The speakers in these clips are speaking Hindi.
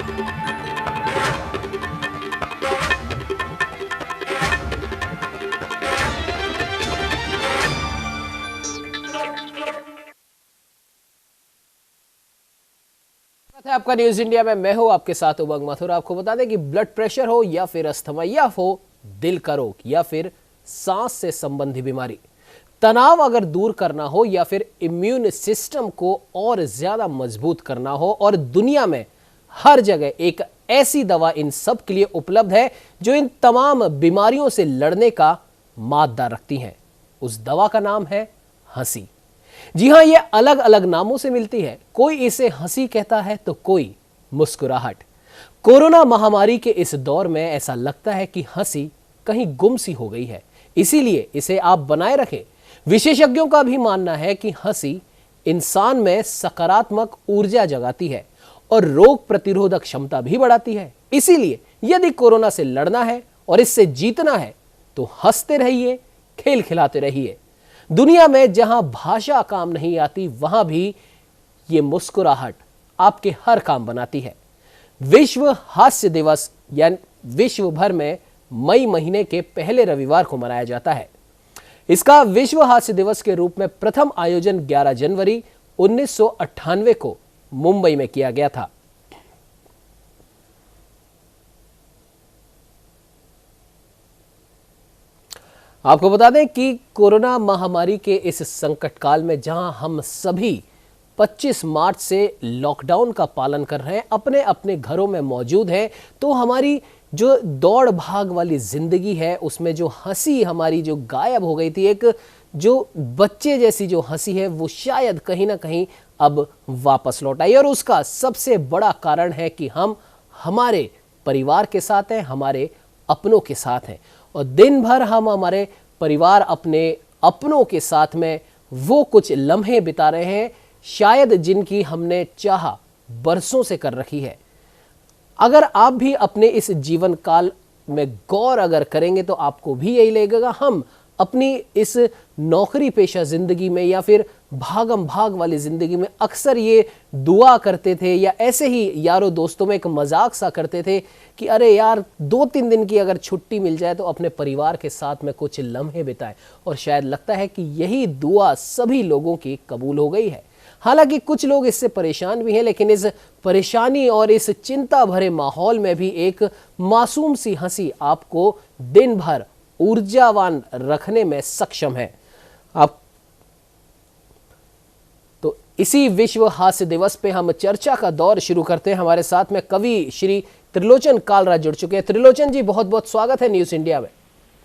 है आपका न्यूज इंडिया में। मैं हूं आपके साथ उमंग मथुर। आपको बता दें कि ब्लड प्रेशर हो या फिर अस्थमा या हो दिल का रोग या फिर सांस से संबंधी बीमारी, तनाव अगर दूर करना हो या फिर इम्यून सिस्टम को और ज्यादा मजबूत करना हो, और दुनिया में हर जगह एक ऐसी दवा इन सब के लिए उपलब्ध है जो इन तमाम बीमारियों से लड़ने का मादा रखती है। उस दवा का नाम है हंसी। जी हां, ये अलग अलग नामों से मिलती है। कोई इसे हंसी कहता है तो कोई मुस्कुराहट। कोरोना महामारी के इस दौर में ऐसा लगता है कि हंसी कहीं गुम सी हो गई है, इसीलिए इसे आप बनाए रखें। विशेषज्ञों का भी मानना है कि हंसी इंसान में सकारात्मक ऊर्जा जगाती है और रोग प्रतिरोधक क्षमता भी बढ़ाती है। इसीलिए यदि कोरोना से लड़ना है और इससे जीतना है तो हंसते रहिए, खेल खिलाते रहिए। दुनिया में जहां भाषा काम नहीं आती, वहां भी ये मुस्कुराहट आपके हर काम बनाती है। विश्व हास्य दिवस यानी विश्व भर में मई महीने के पहले रविवार को मनाया जाता है। इसका विश्व हास्य दिवस के रूप में प्रथम आयोजन 11 जनवरी 1998 को मुंबई में किया गया था। आपको बता दें कि कोरोना महामारी के इस संकट काल में जहां हम सभी 25 मार्च से लॉकडाउन का पालन कर रहे हैं, अपने अपने घरों में मौजूद हैं, तो हमारी जो दौड़ भाग वाली जिंदगी है उसमें जो हंसी हमारी जो गायब हो गई थी, एक जो बच्चे जैसी जो हंसी है, वो शायद कहीं ना कहीं अब वापस लौट आई। और उसका सबसे बड़ा कारण है कि हम हमारे परिवार के साथ हैं, हमारे अपनों के साथ हैं, और दिन भर हम हमारे परिवार अपने अपनों के साथ में वो कुछ लम्हे बिता रहे हैं शायद जिनकी हमने चाह बरसों से कर रखी है। अगर आप भी अपने इस जीवन काल में गौर अगर करेंगे तो आपको भी यही लगेगा, हम अपनी इस नौकरी पेशा जिंदगी में या फिर भागम भाग वाली जिंदगी में अक्सर ये दुआ करते थे या ऐसे ही यारों दोस्तों में एक मजाक सा करते थे कि अरे यार 2-3 दिन की अगर छुट्टी मिल जाए तो अपने परिवार के साथ में कुछ लम्हे बिताएं। और शायद लगता है कि यही दुआ सभी लोगों की कबूल हो गई है। हालांकि कुछ लोग इससे परेशान भी हैं, लेकिन इस परेशानी और इस चिंता भरे माहौल में भी एक मासूम सी हंसी आपको दिन भर ऊर्जावान रखने में सक्षम है। आप तो इसी विश्व हास्य दिवस पे हम चर्चा का दौर शुरू करते हैं। हमारे साथ में कवि श्री त्रिलोचन कालरा जुड़ चुके हैं। त्रिलोचन जी, बहुत बहुत स्वागत है न्यूज इंडिया में।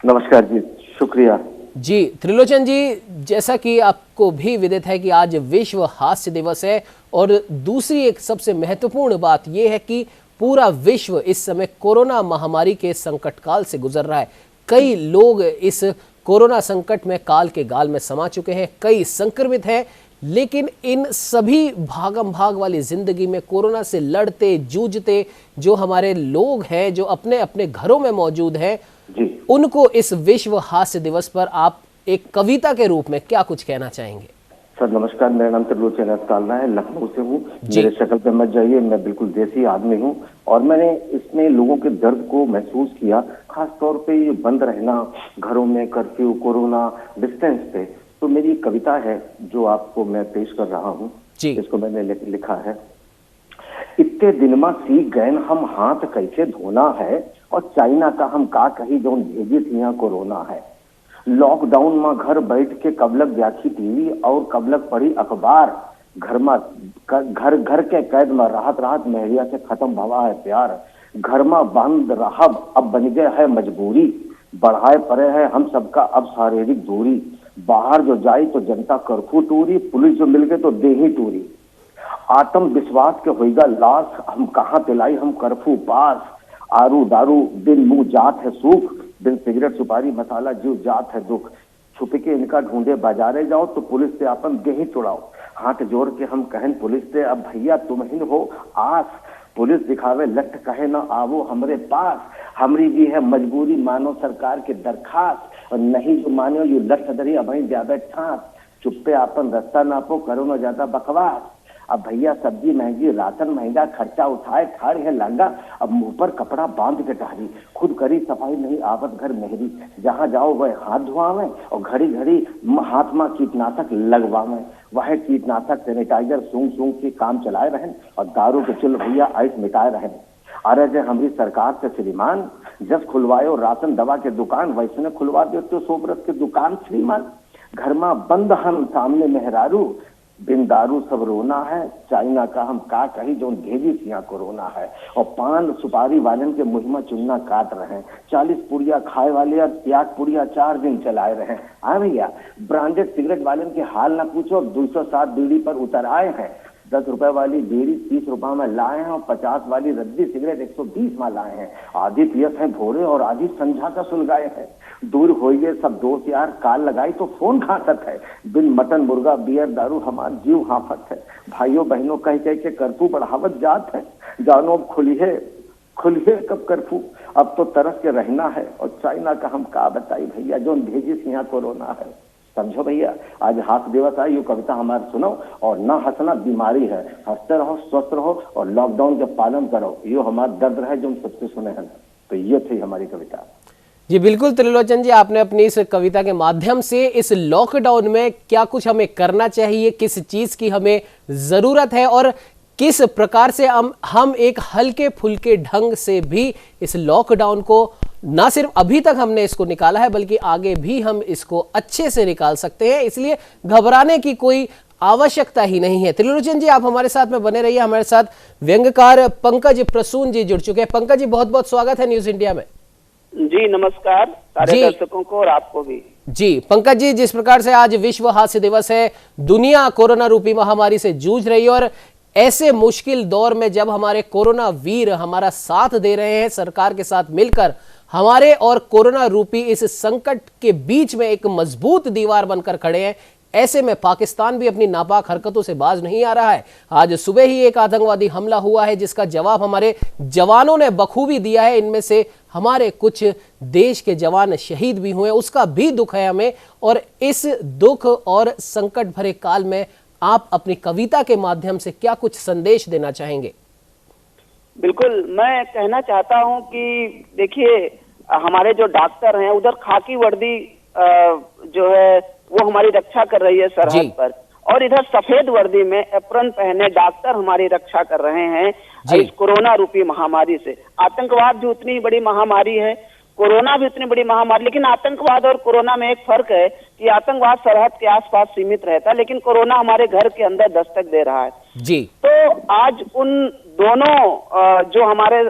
नमस्कार जी, शुक्रिया जी। त्रिलोचन जी, जैसा कि आपको भी विदित है कि आज विश्व हास्य दिवस है, और दूसरी एक सबसे महत्वपूर्ण बात यह है कि पूरा विश्व इस समय कोरोना महामारी के संकट काल से गुजर रहा है। कई लोग इस कोरोना संकट में काल के गाल में समा चुके हैं, कई संक्रमित हैं, लेकिन इन सभी भागम भाग वाली जिंदगी में कोरोना से लड़ते जूझते जो हमारे लोग हैं, जो अपने अपने घरों में मौजूद हैं, उनको इस विश्व हास्य दिवस पर आप एक कविता के रूप में क्या कुछ कहना चाहेंगे? सर नमस्कार, मेरा नाम त्रिलोचन कालरा है, लखनऊ से हूँ। मेरे शक्ल पे मत जाइए, मैं बिल्कुल देसी आदमी हूँ, और मैंने इसमें लोगों के दर्द को महसूस किया, खास तौर पे ये बंद रहना घरों में, कर्फ्यू, कोरोना, डिस्टेंस पे। तो मेरी कविता है जो आपको मैं पेश कर रहा हूँ, इसको मैंने लिखा है। इतने दिन में सीख गए हम हाथ कैसे धोना है, और चाइना का हम का कही जो भेजी थी यहाँ कोरोना है। लॉकडाउन में घर बैठ के कबलक देखी टीवी और कबलक पढ़ी अखबार, घर के कैद में राहत महरिया से खत्म भवा है प्यार। घर में बंद रहब अब बन गए है मजबूरी, बढ़ाए पड़े है हम सबका अब शारीरिक दूरी। बाहर जो जाई तो जनता कर्फ्यू टूरी, पुलिस जो मिल गए तो देही टूरी। आत्मविश्वास के होगा लाश हम कहाँ दिलाई हम कर्फ्यू पास। आरू दारू दिन मुंह जात है सूख, बिन सिगरेट सुपारी मसाला जीव जात है दुख। छुप के इनका ढूंढे बाजारे जाओ तो पुलिस से अपन गेही चुड़ाओ। हाथ जोड़ के हम कहन पुलिस से अब भैया तुम ही हो आस। पुलिस दिखावे लठ कहे न आवो हमरे पास, हमरी भी है मजबूरी मानो सरकार की दरखास्त। और नहीं जो मानो यू लठ दरी अब ज्यादा ठास, चुप्पे आपन रास्ता नापो करो न ज्यादा बकवास। अब भैया सब्जी महंगी, राशन महंगा, खर्चा उठाए ठाड़ है लहंगा, अब मुंह पर कपड़ा बांध के टहरी, खुद करी सफाई नहीं आवत घर मेहरी, जहां जाओ वह हाथ धुआवे और घड़ी घड़ी हाथ में कीटनाशक लगवावे, वह कीटनाशक सैनिटाइजर सूंघ सूंघ के काम चलाए रहे और दारू के चुल भैया आइस मिटाए रहे। अरे जे हमारी सरकार से श्रीमान जब खुलवायो राशन दवा के दुकान वैसने खुलवा दो तो सोबरत के दुकान श्रीमान, घर में बंद हम सामने मेहरारू, बिन दारू सब रोना है, चाइना का हम का कही जो भेजी सिया कोरोना है, और पान सुपारी वालन के मुंह में चुन्ना काट रहे हैं, 40 पुड़िया खाए वाले और त्याग पुड़िया 4 दिन चलाए रहे हैं। हाँ भैया, ब्रांडेड सिगरेट वालन के हाल ना पूछो, 207 बीड़ी पर उतर आए हैं, 10 रुपए वाली बीड़ी 30 रुपए में लाए हैं और 50 वाली रद्दी सिगरेट 120 में लाए हैं, आधी पियत है भोरे और आधी संझा का सुलगाए हैं। दूर होइए सब दोस्त यार, काल लगाई तो फोन खासत है, बिन मटन मुर्गा बियर दारू हमार जीव हाफत है, भाइयों बहनों कह कह के कर्फ्यू बढ़ावत जात है, जानो अब खुलिए कब कर्फ्यू, अब तो तरस के रहना है, और चाइना का हम का बताई भैया जो भेजी सिया कोरोना है। समझो भैया, आज हाथ दिवस है, ये कविता हमारे सुनो, और ना हंसना बीमारी है, हंसते रहो स्वस्थ रहो और लॉकडाउन का पालन करो, ये हमारा दर्द है जो हम सबसे सुने हैं। तो ये थी हमारी कविता। जी बिल्कुल त्रिलोचन जी, आपने अपनी इस कविता के माध्यम से इस लॉकडाउन में क्या कुछ हमें करना चाहिए, किस चीज की हमें जरूरत है और किस प्रकार से हम एक हल्के फुल्के ढंग से भी इस लॉकडाउन को ना सिर्फ अभी तक हमने इसको निकाला है बल्कि आगे भी हम इसको अच्छे से निकाल सकते हैं, इसलिए घबराने की कोई आवश्यकता ही नहीं है। त्रिलोचन जी, आप हमारे साथ में बने रहिए। हमारे साथ व्यंग्यकार पंकज प्रसून जी जुड़ चुके हैं। पंकज जी, बहुत बहुत स्वागत है न्यूज इंडिया में। जी नमस्कार सारे दर्शकों को और आपको भी। जी पंकज जी, जिस प्रकार से आज विश्व हास्य दिवस है, दुनिया कोरोना रूपी महामारी से जूझ रही है और ऐसे मुश्किल दौर में जब हमारे कोरोना वीर हमारा साथ दे रहे हैं, सरकार के साथ मिलकर हमारे और कोरोना रूपी इस संकट के बीच में एक मजबूत दीवार बनकर खड़े हैं, ऐसे में पाकिस्तान भी अपनी नापाक हरकतों से बाज नहीं आ रहा है। आज सुबह ही एक आतंकवादी हमला हुआ है जिसका जवाब हमारे जवानों ने बखूबी दिया है। इनमें से हमारे कुछ देश के जवान शहीद भी हुए, उसका भी दुख है हमें। और इस दुख और संकट भरे काल में आप अपनी कविता के माध्यम से क्या कुछ संदेश देना चाहेंगे? बिल्कुल, मैं कहना चाहता हूं कि देखिए, हमारे जो डॉक्टर हैं उधर खाकी वर्दी जो है वो हमारी रक्षा कर रही है सरहद पर, और इधर सफेद वर्दी में एप्रन पहने डॉक्टर हमारी रक्षा कर रहे हैं इस कोरोना रूपी महामारी से। आतंकवाद भी उतनी बड़ी महामारी है, कोरोना भी उतनी बड़ी महामारी, लेकिन आतंकवाद और कोरोना में एक फर्क है कि आतंकवाद सरहद के आसपास सीमित रहता है, लेकिन कोरोना हमारे घर के अंदर दस्तक दे रहा है। जी, तो आज उन दोनों जो हमारे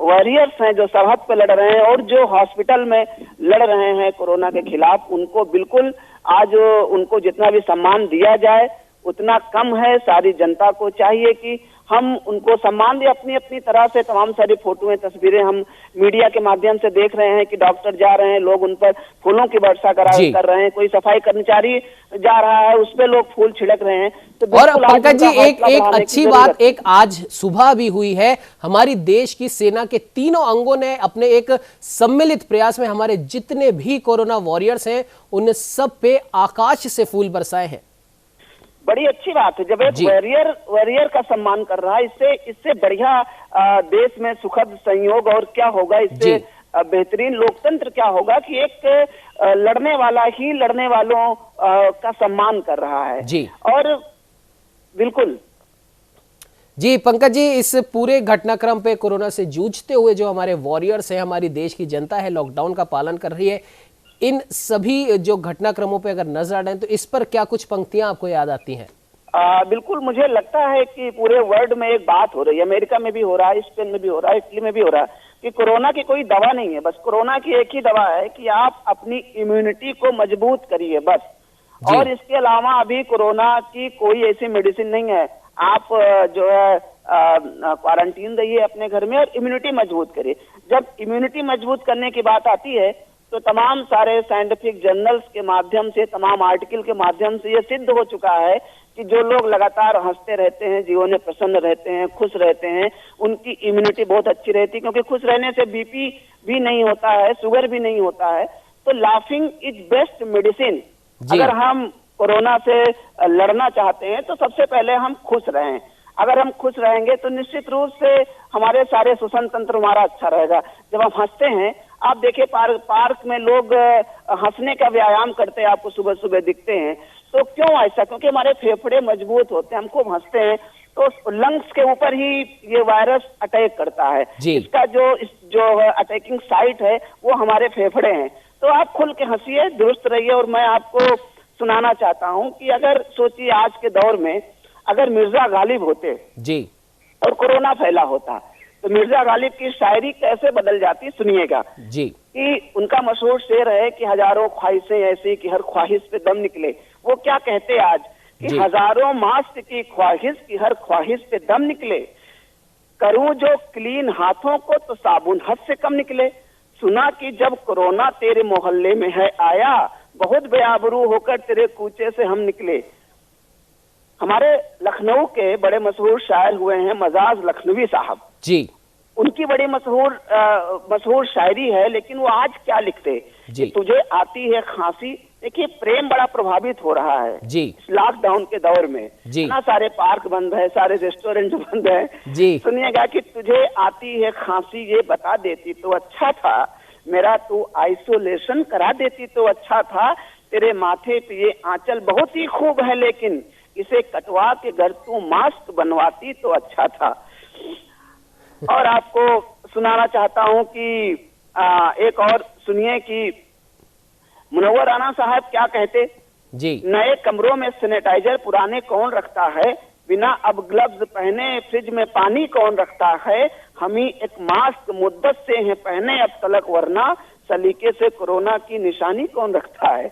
वॉरियर्स हैं जो सरहद पे लड़ रहे हैं और जो हॉस्पिटल में लड़ रहे हैं कोरोना के खिलाफ, उनको बिल्कुल आज उनको जितना भी सम्मान दिया जाए उतना कम है। सारी जनता को चाहिए कि हम उनको सम्मान दें अपनी अपनी तरह से। तमाम सारी फोटोएं तस्वीरें हम मीडिया के माध्यम से देख रहे हैं कि डॉक्टर जा रहे हैं, लोग उन पर फूलों की वर्षा कर रहे हैं, कोई सफाई कर्मचारी जा रहा है उस पर लोग फूल छिड़क रहे हैं। तो और पंकज जी, एक अच्छी बात एक आज सुबह भी हुई है, हमारी देश की सेना के तीनों अंगों ने अपने एक सम्मिलित प्रयास में हमारे जितने भी कोरोना वॉरियर्स हैं उन सब पे आकाश से फूल बरसाए हैं। बड़ी अच्छी बात है जब एक वॉरियर का सम्मान कर रहा है। इससे बढ़िया देश में सुखद संयोग और क्या होगा, इससे बेहतरीन लोकतंत्र क्या होगा कि एक लड़ने वाला ही लड़ने वालों का सम्मान कर रहा है। जी, और बिल्कुल जी पंकज जी, इस पूरे घटनाक्रम पे कोरोना से जूझते हुए जो हमारे वॉरियर्स हैं, हमारी देश की जनता है, लॉकडाउन का पालन कर रही है, इन सभी जो घटनाक्रमों पे अगर नजर डालें तो इस पर क्या कुछ पंक्तियां आपको याद आती हैं? बिल्कुल, मुझे लगता है कि पूरे वर्ल्ड में एक बात हो रही है, अमेरिका में भी हो रहा है, स्पेन में भी हो रहा है, इटली में भी हो रहा है कि कोरोना की कोई दवा नहीं है। बस कोरोना की एक ही दवा है कि आप अपनी इम्यूनिटी को मजबूत करिए बस। और इसके अलावा अभी कोरोना की कोई ऐसी मेडिसिन नहीं है। आप जो है क्वारंटीन रहिए अपने घर में और इम्यूनिटी मजबूत करिए। जब इम्यूनिटी मजबूत करने की बात आती है तो तमाम सारे साइंटिफिक जर्नल्स के माध्यम से, तमाम आर्टिकल के माध्यम से ये सिद्ध हो चुका है कि जो लोग लगातार हंसते रहते हैं, जीवन में प्रसन्न रहते हैं, खुश रहते हैं, उनकी इम्यूनिटी बहुत अच्छी रहती है, क्योंकि खुश रहने से बीपी भी नहीं होता है, शुगर भी नहीं होता है। तो लाफिंग इज बेस्ट मेडिसिन। अगर हम कोरोना से लड़ना चाहते हैं तो सबसे पहले हम खुश रहें। अगर हम खुश रहेंगे तो निश्चित रूप से हमारे सारे श्वसन तंत्र हमारा अच्छा रहेगा। जब हम हंसते हैं, आप देखिए पार्क में लोग हंसने का व्यायाम करते हैं, आपको सुबह सुबह दिखते हैं। तो क्यों ऐसा? क्योंकि हमारे फेफड़े मजबूत होते हैं, हम खूब हंसते हैं तो लंग्स के ऊपर ही ये वायरस अटैक करता है। इसका जो अटैकिंग साइट है वो हमारे फेफड़े हैं। तो आप खुल के हंसिए, दुरुस्त रहिए। और मैं आपको सुनाना चाहता हूँ कि अगर सोचिए आज के दौर में अगर मिर्जा गालिब होते जी और कोरोना फैला होता तो मिर्जा गालिब की शायरी कैसे बदल जाती, सुनिएगा जी। कि उनका मशहूर शेर है कि हजारों ख्वाहिशें ऐसी कि हर ख्वाहिश पे दम निकले। वो क्या कहते आज कि हजारों मास्क की ख्वाहिश की हर ख्वाहिश पे दम निकले, करूं जो क्लीन हाथों को तो साबुन हद से कम निकले। सुना कि जब कोरोना तेरे मोहल्ले में है आया, बहुत बेआबरू होकर तेरे कूचे से हम निकले। हमारे लखनऊ के बड़े मशहूर शायर हुए हैं मजाज लखनवी साहब जी। उनकी बड़ी मशहूर शायरी है, लेकिन वो आज क्या लिखते कि तुझे आती है खांसी। देखिए प्रेम बड़ा प्रभावित हो रहा है जी इस लॉकडाउन के दौर में जी। ना सारे पार्क बंद है, सारे रेस्टोरेंट बंद है जी। सुनिएगा कि तुझे आती है खांसी, ये बता देती तो अच्छा था, मेरा तू आइसोलेशन करा देती तो अच्छा था। तेरे माथे पे ये आंचल बहुत ही खूब है, लेकिन इसे कटवा के घर तू मास्क बनवाती तो अच्छा था। और आपको सुनाना चाहता हूं कि एक और सुनिए कि मुनव्वर राना साहब क्या कहते जी। नए कमरों में सैनिटाइजर पुराने कौन रखता है, बिना अब ग्लव्स पहने फ्रिज में पानी कौन रखता है। हम ही एक मास्क मुद्दत से हैं पहने अब तलक, वरना सलीके से कोरोना की निशानी कौन रखता है।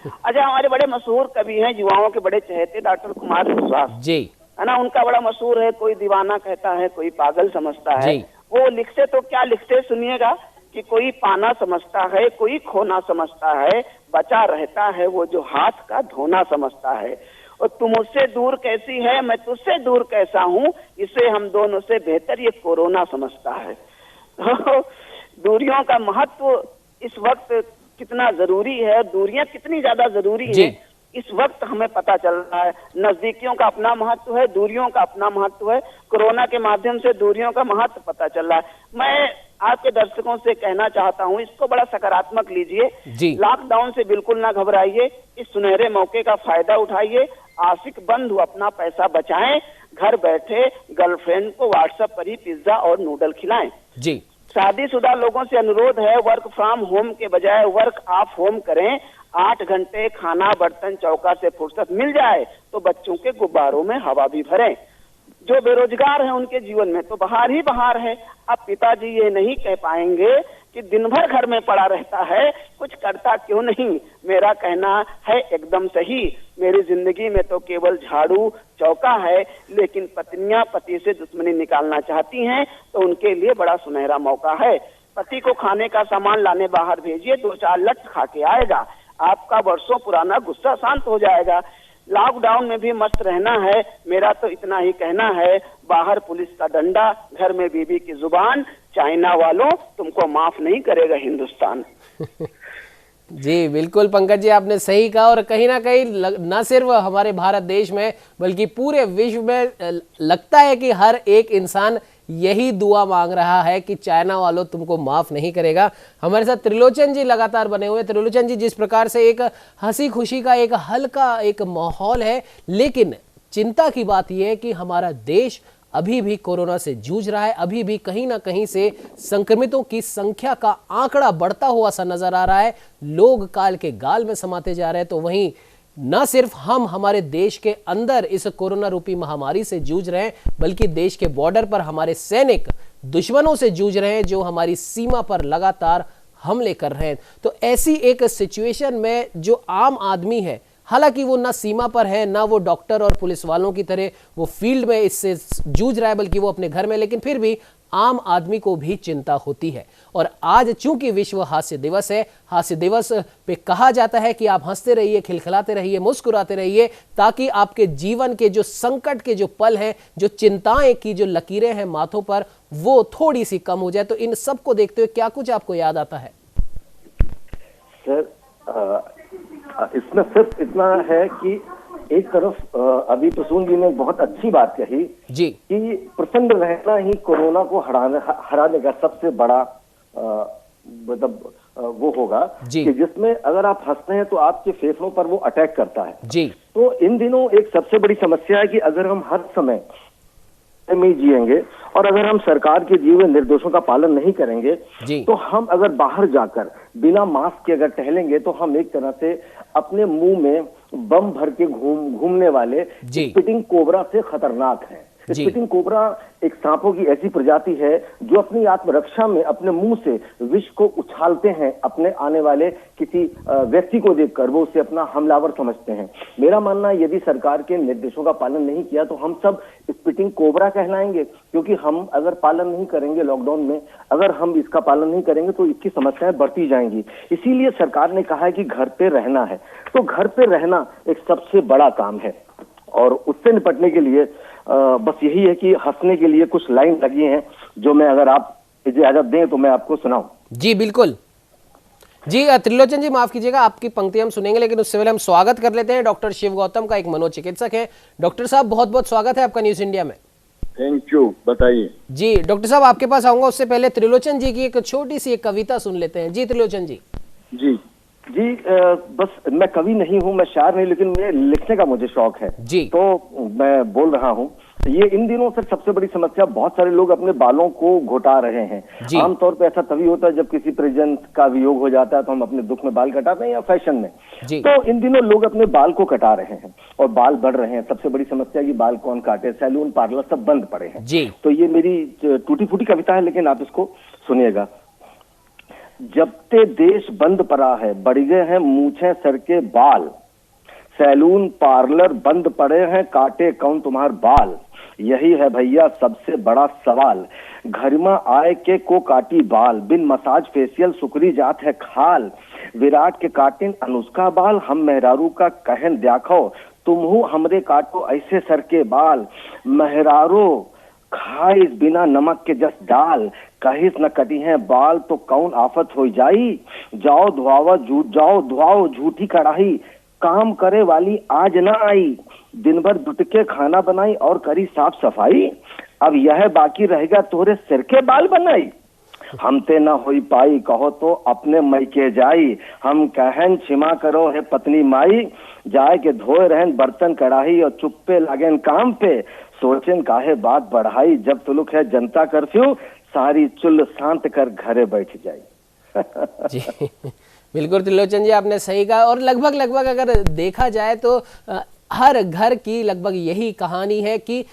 अच्छा, हमारे बड़े मशहूर कवि हैं, युवाओं के बड़े चहेते, डॉक्टर कुमार विश्वास जी, है ना। उनका बड़ा मशहूर है, कोई दीवाना कहता है कोई पागल समझता है। वो लिखते तो क्या लिखते सुनिएगा कि कोई पाना समझता है कोई खोना समझता है, बचा रहता है वो जो हाथ का धोना समझता है। और तुम मुझसे दूर कैसी है, मैं तुझसे दूर कैसा हूँ, इसे हम दोनों से बेहतर ये कोरोना समझता है। तो दूरियों का महत्व इस वक्त कितना जरूरी है, दूरियां कितनी ज्यादा जरूरी है, इस वक्त हमें पता चल रहा है। नजदीकियों का अपना महत्व है, दूरियों का अपना महत्व है। कोरोना के माध्यम से दूरियों का महत्व पता चल रहा है। मैं आपके दर्शकों से कहना चाहता हूं, इसको बड़ा सकारात्मक लीजिए। लॉकडाउन से बिल्कुल ना घबराइए, इस सुनहरे मौके का फायदा उठाइए। आशिक बंधु अपना पैसा बचाएं, घर बैठे गर्लफ्रेंड को व्हाट्सएप पर ही पिज्जा और नूडल खिलाएं। जी। शादीशुदा लोगों से अनुरोध है, वर्क फ्रॉम होम के बजाय वर्क ऑफ होम करें। 8 घंटे खाना बर्तन चौका से फुर्सत मिल जाए तो बच्चों के गुब्बारों में हवा भी भरें। जो बेरोजगार हैं उनके जीवन में तो बहार ही बहार है। अब पिताजी ये नहीं कह पाएंगे कि दिन भर घर में पड़ा रहता है, कुछ करता क्यों नहीं। मेरा कहना है एकदम सही, मेरी जिंदगी में तो केवल झाड़ू चौका है, लेकिन पत्नियां पति से दुश्मनी निकालना चाहती हैं तो उनके लिए बड़ा सुनहरा मौका है। पति को खाने का सामान लाने बाहर भेजिए, 2-4 लट खा के आएगा, आपका वर्षों पुराना गुस्सा शांत हो जाएगा। लॉकडाउन में भी मस्त रहना है, मेरा तो इतना ही कहना है। बाहर पुलिस का डंडा, घर में बीबी की जुबान, चाइना वालों तुमको माफ नहीं करेगा हिंदुस्तान। जी बिल्कुल पंकज जी, आपने सही कहा। और कहीं ना कहीं न सिर्फ हमारे भारत देश में बल्कि पूरे विश्व में लगता है कि हर एक इंसान यही दुआ मांग रहा है कि चाइना वालों तुमको माफ नहीं करेगा। हमारे साथ त्रिलोचन जी लगातार बने हुए। त्रिलोचन जी, जिस प्रकार से एक हंसी खुशी का एक हल्का एक माहौल है, लेकिन चिंता की बात यह है कि हमारा देश अभी भी कोरोना से जूझ रहा है। अभी भी कहीं ना कहीं से संक्रमितों की संख्या का आंकड़ा बढ़ता हुआ सा नजर आ रहा है। लोग काल के गाल में समाते जा रहे हैं। तो वहीं न सिर्फ हम हमारे देश के अंदर इस कोरोना रूपी महामारी से जूझ रहे हैं, बल्कि देश के बॉर्डर पर हमारे सैनिक दुश्मनों से जूझ रहे हैं जो हमारी सीमा पर लगातार हमले कर रहे हैं। तो ऐसी एक सिचुएशन में जो आम आदमी है, हालांकि वो ना सीमा पर है, ना वो डॉक्टर और पुलिस वालों की तरह वो फील्ड में इससे जूझ रहा है, बल्कि वो अपने घर में, लेकिन फिर भी आम आदमी को भी चिंता होती है। और आज चूंकि विश्व हास्य दिवस है, हास्य दिवस पे कहा जाता है कि आप हंसते रहिए, खिलखिलाते रहिए, मुस्कुराते रहिए, ताकि आपके जीवन के जो संकट के जो पल हैं, जो चिंताएं की जो लकीरें हैं माथों पर, वो थोड़ी सी कम हो जाए। तो इन सबको देखते हुए क्या कुछ आपको याद आता है? सर, इसमें सिर्फ इतना है कि एक तरफ अभी प्रसून जी ने बहुत अच्छी बात कही जी कि प्रसन्न रहना ही कोरोना को हराने का सबसे बड़ा मतलब वो होगा जी। कि जिसमें अगर आप हंसते हैं तो आपके फेफड़ों पर वो अटैक करता है। जी तो इन दिनों एक सबसे बड़ी समस्या है कि अगर हम हर समय में ही जिएंगे और अगर हम सरकार के दिए हुए निर्देशों का पालन नहीं करेंगे जी। तो हम अगर बाहर जाकर बिना मास्क के अगर टहलेंगे तो हम एक तरह से अपने मुंह में बम भर के घूमने वाले जी। स्पिटिंग कोबरा से खतरनाक हैं। जी। स्पिटिंग कोबरा एक सांपों की ऐसी प्रजाति है जो अपनी आत्मरक्षा में अपने मुंह से विष को उछालते हैं अपने आने वाले किसी व्यक्ति को देखकर, वो उसे अपना हमलावर समझते हैं। मेरा मानना है यदि सरकार के निर्देशों का पालन नहीं किया तो हम सब स्पिटिंग कोबरा कहलाएंगे, क्योंकि हम अगर पालन नहीं करेंगे लॉकडाउन में, अगर हम इसका पालन नहीं करेंगे तो इसकी समस्याएं बढ़ती जाएंगी। इसीलिए सरकार ने कहा है कि घर पे रहना है, तो घर पे रहना एक सबसे बड़ा काम है और उससे निपटने के लिए बस यही है कि हंसने के लिए कुछ लाइन लगी हैं जो मैं, अगर आप इजाजत दें तो मैं आपको सुनाऊं। जी बिल्कुल जी। त्रिलोचन जी माफ कीजिएगा, आपकी पंक्ति हम सुनेंगे, लेकिन उससे पहले हम स्वागत कर लेते हैं डॉक्टर शिव गौतम का, एक मनोचिकित्सक है। डॉक्टर साहब बहुत बहुत स्वागत है आपका न्यूज इंडिया में। थैंक यू, बताइए। जी डॉक्टर साहब आपके पास आऊंगा, उससे पहले त्रिलोचन जी की एक छोटी सी एक कविता सुन लेते हैं। जी त्रिलोचन जी। जी बस मैं कवि नहीं हूँ, मैं शायर नहीं, लेकिन मैं लिखने का मुझे शौक है जी। तो मैं बोल रहा हूँ। ये इन दिनों से सबसे बड़ी समस्या, बहुत सारे लोग अपने बालों को घोटा रहे हैं। आमतौर पे ऐसा तभी होता है जब किसी परिजन का वियोग हो जाता है तो हम अपने दुख में बाल कटाते हैं या फैशन में। तो इन दिनों लोग अपने बाल को कटा रहे हैं और बाल बढ़ रहे हैं। सबसे बड़ी समस्या कि बाल कौन काटे, सैलून पार्लर सब बंद पड़े हैं जी। तो ये मेरी टूटी फूटी कविता है, लेकिन आप इसको सुनिएगा। जब ते देश बंद पड़ा है, बढ़ गए हैं मूछे सर के बाल, सैलून पार्लर बंद पड़े हैं, काटे कौन तुम्हार बाल, यही है भैया सबसे बड़ा सवाल, घर में आए के को काटी बाल, बिन मसाज फेशियल सुकरी जात है खाल, विराट के काटिन अनुष्का बाल, हम मेहरारू का कहन देखो, तुमहू हमरे काटो ऐसे सर के बाल, मेहरारू खाइस बिना नमक के जस डाल, कहिस न कटी है बाल तो कौन आफत हो जाई, जाओ धुआओ झूठी कढ़ाई, काम करे वाली आज न आई, दिन भर दुट के खाना बनाई और करी साफ सफाई, अब यह बाकी रहेगा तोरे सिर के बाल बनाई, हमते न होई पाई कहो तो अपने मई के जाई, हम कहन क्षमा करो है पत्नी माई, जाए के धोए रहन बर्तन कढ़ाई और चुप्पे लागेन काम पे, सोचेन काहे बात बढ़ाई, जब तुलुक है जनता कर्फ्यू, सारी चुल शांत कर घरे बैठ जाई। जी बिल्कुल त्रिलोचन जी आपने सही कहा, और लगभग अगर देखा जाए तो हर घर की लगभग यही कहानी है कि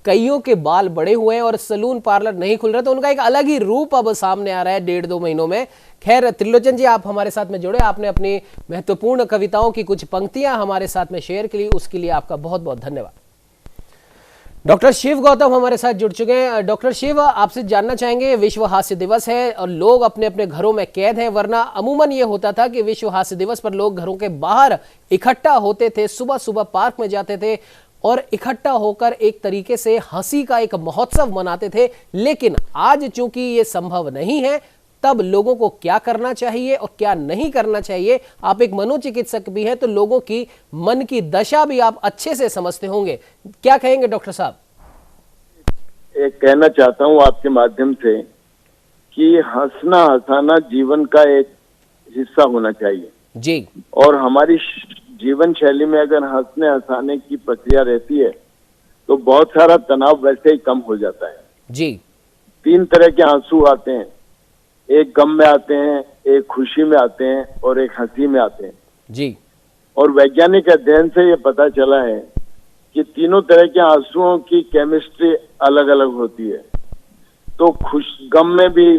कईयों के बाल बड़े हुए हैं और सैलून पार्लर नहीं खुल रहे, तो उनका एक अलग ही रूप अब सामने आ रहा है 1.5-2 महीनों में। खैर त्रिलोचन जी आप हमारे साथ में जुड़े, आपने अपनी महत्वपूर्ण कविताओं की कुछ पंक्तियां हमारे साथ में शेयर की, उसके लिए आपका बहुत बहुत धन्यवाद। डॉक्टर शिव गौतम हमारे साथ जुड़ चुके हैं। डॉक्टर शिव, आपसे जानना चाहेंगे, विश्व हास्य दिवस है और लोग अपने अपने घरों में कैद हैं, वरना अमूमन ये होता था कि विश्व हास्य दिवस पर लोग घरों के बाहर इकट्ठा होते थे, सुबह सुबह पार्क में जाते थे और इकट्ठा होकर एक तरीके से हंसी का एक महोत्सव मनाते थे। लेकिन आज चूंकि ये संभव नहीं है, तब लोगों को क्या करना चाहिए और क्या नहीं करना चाहिए, आप एक मनोचिकित्सक भी हैं तो लोगों की मन की दशा भी आप अच्छे से समझते होंगे, क्या कहेंगे डॉक्टर साहब? एक कहना चाहता हूं आपके माध्यम से कि हंसना हंसाना जीवन का एक हिस्सा होना चाहिए जी, और हमारी जीवन शैली में अगर हंसने हंसाने की प्रक्रिया रहती है तो बहुत सारा तनाव वैसे ही कम हो जाता है जी। 3 तरह के आंसू आते हैं, एक गम में आते हैं, एक खुशी में आते हैं और एक हंसी में आते हैं जी। और वैज्ञानिक अध्ययन से ये पता चला है कि तीनों तरह के आंसुओं की केमिस्ट्री अलग अलग होती है। तो गम में भी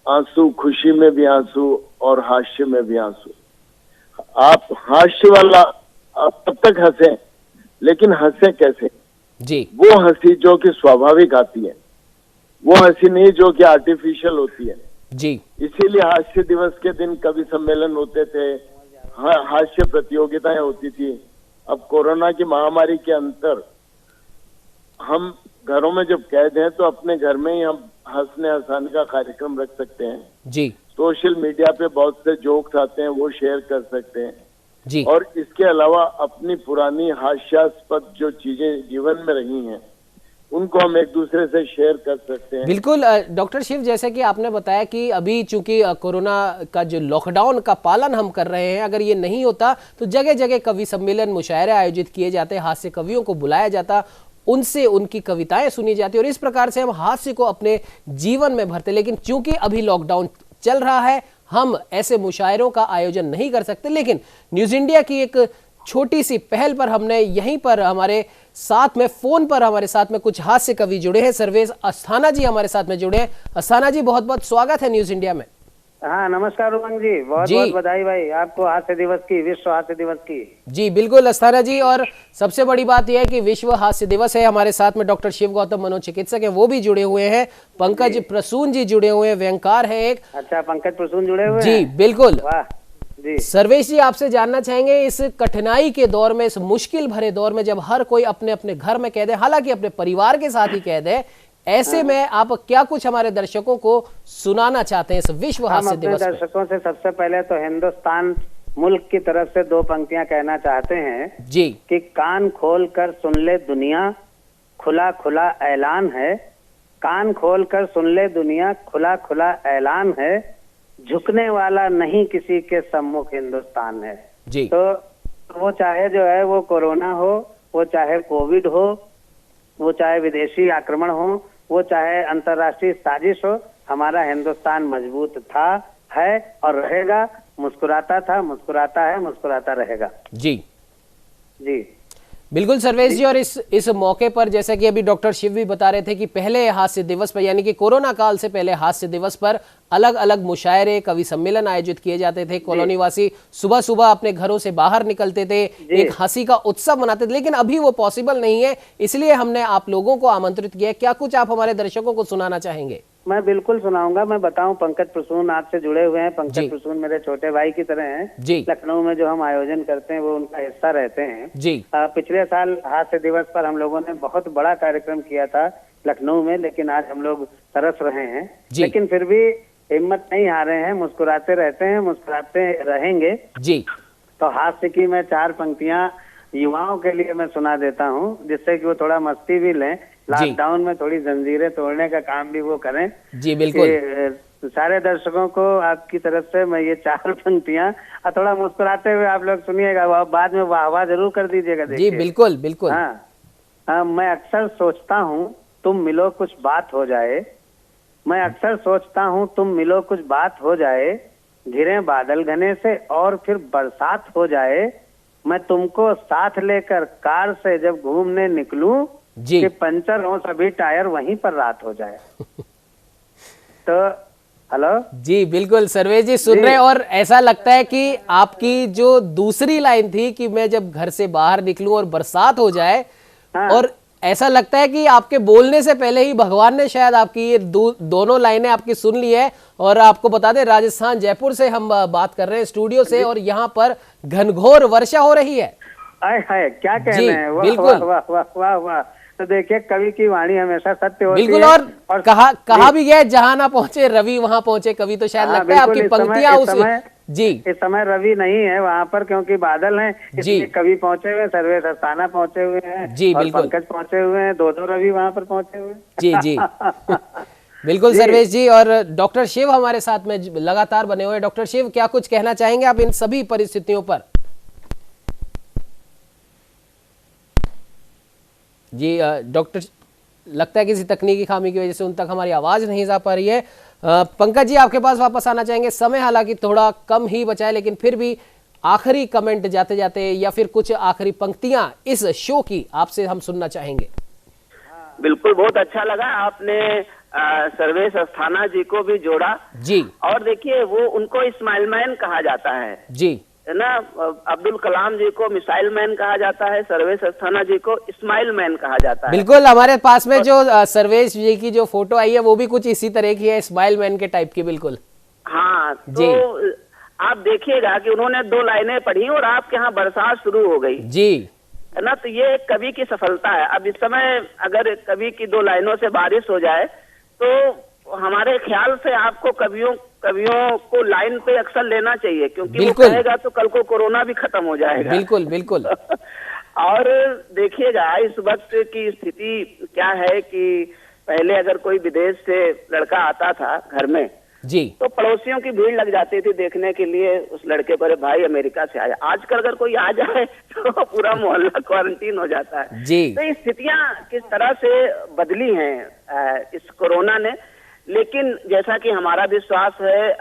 आंसू, खुशी में भी आंसू और हास्य में भी आंसू। आप हास्य वाला आप तब तक हंसे, लेकिन हंसे कैसे जी? वो हंसी जो कि स्वाभाविक आती है, वो हंसी नहीं जो कि आर्टिफिशियल होती है जी। इसीलिए हास्य दिवस के दिन कवि सम्मेलन होते थे, हास्य प्रतियोगिताएं होती थी। अब कोरोना की महामारी के अंतर हम घरों में जब कैद हैं तो अपने घर में ही हम हंसने हंसाने का कार्यक्रम रख सकते हैं जी। सोशल मीडिया पे बहुत से जोक्स आते हैं, वो शेयर कर सकते हैं। जी। और इसके अलावा अपनी पुरानी हास्यास्पद जो चीजें जीवन में रही हैं उनको हम एक दूसरे से शेयर कर सकते हैं। बिल्कुल डॉक्टर शिव, जैसे कि आपने बताया कि अभी चूंकि कोरोना का जो लॉकडाउन का पालन हम कर रहे हैं, अगर ये नहीं होता तो जगह जगह कवि सम्मेलन, मुशायरे आयोजित किए जाते, हास्य कवियों को बुलाया जाता, उनसे उनकी कविताएं सुनी जाती और इस प्रकार से हम हास्य को अपने जीवन में भरते। लेकिन चूंकि अभी लॉकडाउन चल रहा है, हम ऐसे मुशायरों का आयोजन नहीं कर सकते। लेकिन न्यूज इंडिया की एक छोटी सी पहल पर हमने यहीं पर हमारे साथ में फोन पर हमारे साथ में कुछ हास्य कवि जुड़े हैं। सर्वेश अस्थाना जी हमारे साथ में जुड़े हैं। अस्थाना जी, बहुत बहुत स्वागत है न्यूज इंडिया में। हाँ, नमस्कार उमंग जी, बहुत बहुत बधाई भाई आपको हास्य दिवस की, विश्व हास्य दिवस की। जी बिल्कुल अस्थाना जी, और सबसे बड़ी बात यह है कि विश्व हास्य दिवस है। हमारे साथ में डॉक्टर शिव गौतम मनोचिकित्सक हैं, वो भी जुड़े हुए हैं। पंकज प्रसून जी जुड़े हुए हैं, व्यंगकार है एक। अच्छा, पंकज प्रसून जुड़े हुए जी बिल्कुल। वाह जी। सर्वेश जी, आपसे जानना चाहेंगे, इस कठिनाई के दौर में, इस मुश्किल भरे दौर में, जब हर कोई अपने अपने घर में कैद है, हालांकि अपने परिवार के साथ ही कैद है, ऐसे में आप क्या कुछ हमारे दर्शकों को सुनाना चाहते हैं इस विश्व हास्य दिवस पे? दर्शकों से सबसे पहले तो हिंदुस्तान मुल्क की तरफ से दो पंक्तियां कहना चाहते हैं जी कि कान खोल कर सुन ले दुनिया, खुला खुला ऐलान है। कान खोल कर सुन ले दुनिया, खुला खुला ऐलान है। झुकने वाला नहीं किसी के सम्मुख हिंदुस्तान है। जी। तो वो चाहे जो है वो कोरोना हो, वो चाहे कोविड हो, वो चाहे विदेशी आक्रमण हो, वो चाहे अंतर्राष्ट्रीय साजिश हो, हमारा हिंदुस्तान मजबूत था, है और रहेगा। मुस्कुराता था, मुस्कुराता है, मुस्कुराता रहेगा। जी जी बिल्कुल सर्वेश जी, और इस मौके पर जैसा कि अभी डॉक्टर शिव भी बता रहे थे कि पहले हास्य दिवस पर, यानी कि कोरोना काल से पहले हास्य दिवस पर अलग अलग मुशायरे, कवि सम्मेलन आयोजित किए जाते थे। कॉलोनी वासी सुबह सुबह अपने घरों से बाहर निकलते थे, एक हंसी का उत्सव मनाते थे। लेकिन अभी वो पॉसिबल नहीं है, इसलिए हमने आप लोगों को आमंत्रित किया। क्या कुछ आप हमारे दर्शकों को सुनाना चाहेंगे? मैं बिल्कुल सुनाऊंगा। मैं बताऊं, पंकज प्रसून आपसे जुड़े हुए हैं। पंकज प्रसून मेरे छोटे भाई की तरह हैं। जी। लखनऊ में जो हम आयोजन करते हैं वो उनका हिस्सा रहते हैं। जी। पिछले साल हास्य दिवस पर हम लोगों ने बहुत बड़ा कार्यक्रम किया था लखनऊ में, लेकिन आज हम लोग तरस रहे हैं। लेकिन फिर भी हिम्मत नहीं हारे हैं, मुस्कुराते रहते हैं, मुस्कुराते रहेंगे। जी। तो हास्य की मैं चार पंक्तियां युवाओं के लिए मैं सुना देता हूं, जिससे कि वो थोड़ा मस्ती भी लें, लॉकडाउन में थोड़ी जंजीरें तोड़ने का काम भी वो करें। जी बिल्कुल। सारे दर्शकों को आपकी तरफ से मैं ये चार पंक्तियां थोड़ा मुस्कुराते हुए आप लोग सुनिएगा, बाद में वाह जरूर कर दीजिएगा। जी बिल्कुल बिल्कुल। हाँ, मैं अक्सर सोचता हूँ तुम मिलो कुछ बात हो जाए। मैं अक्सर सोचता हूँ तुम मिलो कुछ बात हो जाए। घिरे बादल घने से और फिर बरसात हो जाए। मैं तुमको साथ लेकर कार से जब घूमने निकलूं, कि पंचर हो सभी टायर, वहीं पर रात हो जाए। तो हेलो जी बिल्कुल सर्वेश जी सुन रहे, और ऐसा लगता है कि आपकी जो दूसरी लाइन थी कि मैं जब घर से बाहर निकलूं और बरसात हो जाए, और ऐसा लगता है कि आपके बोलने से पहले ही भगवान ने शायद आपकी ये दोनों लाइनें आपकी सुन ली है। और आपको बता दें, राजस्थान जयपुर से हम बात कर रहे हैं स्टूडियो से, और यहाँ पर घनघोर वर्षा हो रही है। आए क्या कहना है, वाह बिल्कुल। वाह वाह वाह वाह। तो देखिए, कवि की वाणी हमेशा सत्य होती बिल्कुल है। और कहा भी गया, जहां ना पहुंचे रवि वहां पहुंचे कवि। तो शायद लगता है आपकी पंक्तियां उस जी इस समय रवि नहीं है वहां पर, क्योंकि बादल हैं, इसलिए कवि पहुंचे हुए, सर्वेश अस्थाना पहुंचे हुए हैं जी, और बिल्कुल। पंकज पहुंचे हुए हैं, दो रवि वहां पर पहुंचे हुए हैं। जी जी बिल्कुल सर्वेश जी, और डॉक्टर शिव हमारे साथ में लगातार बने हुए हैं। डॉक्टर शिव, क्या कुछ कहना चाहेंगे आप इन सभी परिस्थितियों पर? जी डॉक्टर, लगता है किसी तकनीकी खामी की वजह से उन तक हमारी आवाज नहीं जा पा रही है। पंकज जी, आपके पास वापस आना चाहेंगे। समय हालांकि थोड़ा कम ही बचा है, लेकिन फिर भी आखिरी कमेंट जाते जाते, या फिर कुछ आखिरी पंक्तियां इस शो की आपसे हम सुनना चाहेंगे। बिल्कुल, बहुत अच्छा लगा आपने सर्वेश अस्थाना जी को भी जोड़ा जी। और देखिए, वो उनको स्माइल मैन कहा जाता है जी, है ना। अब्दुल कलाम जी को मिसाइल मैन कहा जाता है, सर्वेश अस्थाना जी को स्माइल मैन कहा जाता है। बिल्कुल, हमारे पास में जो सर्वेश जी की जो फोटो आई है वो भी कुछ इसी तरह की है, स्माइल मैन के टाइप की। बिल्कुल हाँ, तो आप देखिएगा कि उन्होंने दो लाइनें पढ़ी और आपके यहाँ बरसात शुरू हो गई जी, है ना। तो ये एक कवि की सफलता है। अब इस समय अगर कवि की दो लाइनों से बारिश हो जाए, तो हमारे ख्याल से आपको कवियों कवियों को लाइन पे अक्सर लेना चाहिए, क्योंकि वो बिल्कुल। कहेगा तो कल को कोरोना भी खत्म हो जाएगा। बिल्कुल बिल्कुल। और देखिएगा इस वक्त की स्थिति क्या है कि पहले अगर कोई विदेश से लड़का आता था घर में जी तो पड़ोसियों की भीड़ लग जाती थी देखने के लिए उस लड़के पर, भाई अमेरिका से आया। आजकल अगर कोई आ जाए तो पूरा मोहल्ला क्वारंटीन हो जाता है। जी। तो ये स्थितियां किस तरह से बदली हैं इस कोरोना ने। लेकिन जैसा कि हमारा विश्वास है,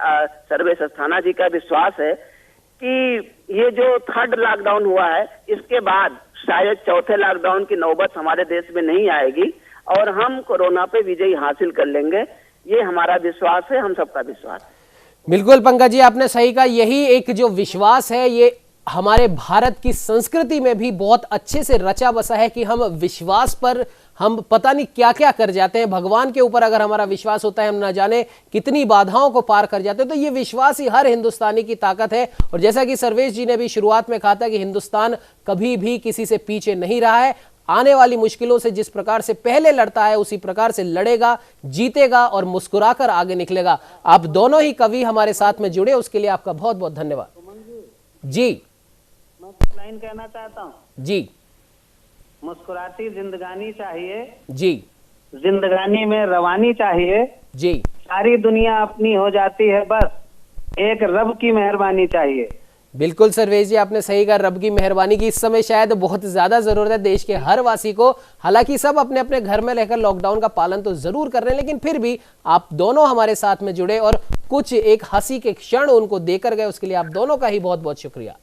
सर्वेश अस्थाना जी का विश्वास है कि ये जो थर्ड लॉकडाउन हुआ है इसके बाद शायद चौथे लॉकडाउन की नौबत हमारे देश में नहीं आएगी और हम कोरोना पे विजय हासिल कर लेंगे। ये हमारा विश्वास है, हम सबका विश्वास है। बिल्कुल पंकज जी, आपने सही कहा। यही एक जो विश्वास है ये हमारे भारत की संस्कृति में भी बहुत अच्छे से रचा बसा है कि हम विश्वास पर हम पता नहीं क्या क्या कर जाते हैं। भगवान के ऊपर अगर हमारा विश्वास होता है हम ना जाने कितनी बाधाओं को पार कर जाते हैं। तो ये विश्वास ही हर हिंदुस्तानी की ताकत है। और जैसा कि सर्वेश जी ने भी शुरुआत में कहा था कि हिंदुस्तान कभी भी किसी से पीछे नहीं रहा है। आने वाली मुश्किलों से जिस प्रकार से पहले लड़ता है उसी प्रकार से लड़ेगा, जीतेगा और मुस्कुराकर आगे निकलेगा। आप दोनों ही कवि हमारे साथ में जुड़े, उसके लिए आपका बहुत बहुत धन्यवाद। जी मैं लाइन कहना चाहता हूँ, जी मुस्कुराती जिंदगानी चाहिए, जी जिंदगानी में रवानी चाहिए, जी सारी दुनिया अपनी हो जाती है, बस एक रब की मेहरबानी चाहिए। बिल्कुल सर्वेश जी, आपने सही कहा। रब की मेहरबानी की इस समय शायद बहुत ज्यादा जरूरत है देश के हर वासी को। हालांकि सब अपने अपने घर में रहकर लॉकडाउन का पालन तो जरूर कर रहे हैं, लेकिन फिर भी आप दोनों हमारे साथ में जुड़े और कुछ एक हंसी के क्षण उनको देकर गए, उसके लिए आप दोनों का ही बहुत बहुत शुक्रिया।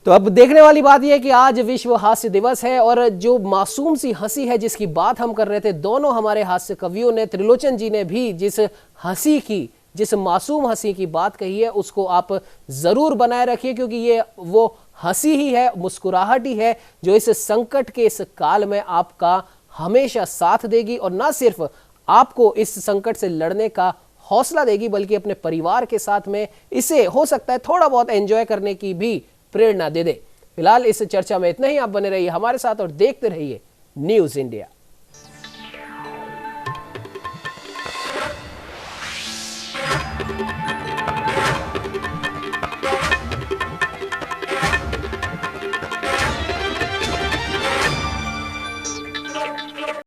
तो अब देखने वाली बात यह है कि आज विश्व हास्य दिवस है और जो मासूम सी हंसी है जिसकी बात हम कर रहे थे, दोनों हमारे हास्य कवियों ने, त्रिलोचन जी ने भी जिस हंसी की, जिस मासूम हंसी की बात कही है उसको आप जरूर बनाए रखिए, क्योंकि ये वो हंसी ही है, मुस्कुराहट ही है जो इस संकट के इस काल में आपका हमेशा साथ देगी और ना सिर्फ आपको इस संकट से लड़ने का हौसला देगी बल्कि अपने परिवार के साथ में इसे हो सकता है थोड़ा बहुत एंजॉय करने की भी प्रेरणा दे दे। फिलहाल इस चर्चा में इतना ही। आप बने रहिए हमारे साथ और देखते रहिए न्यूज़ इंडिया।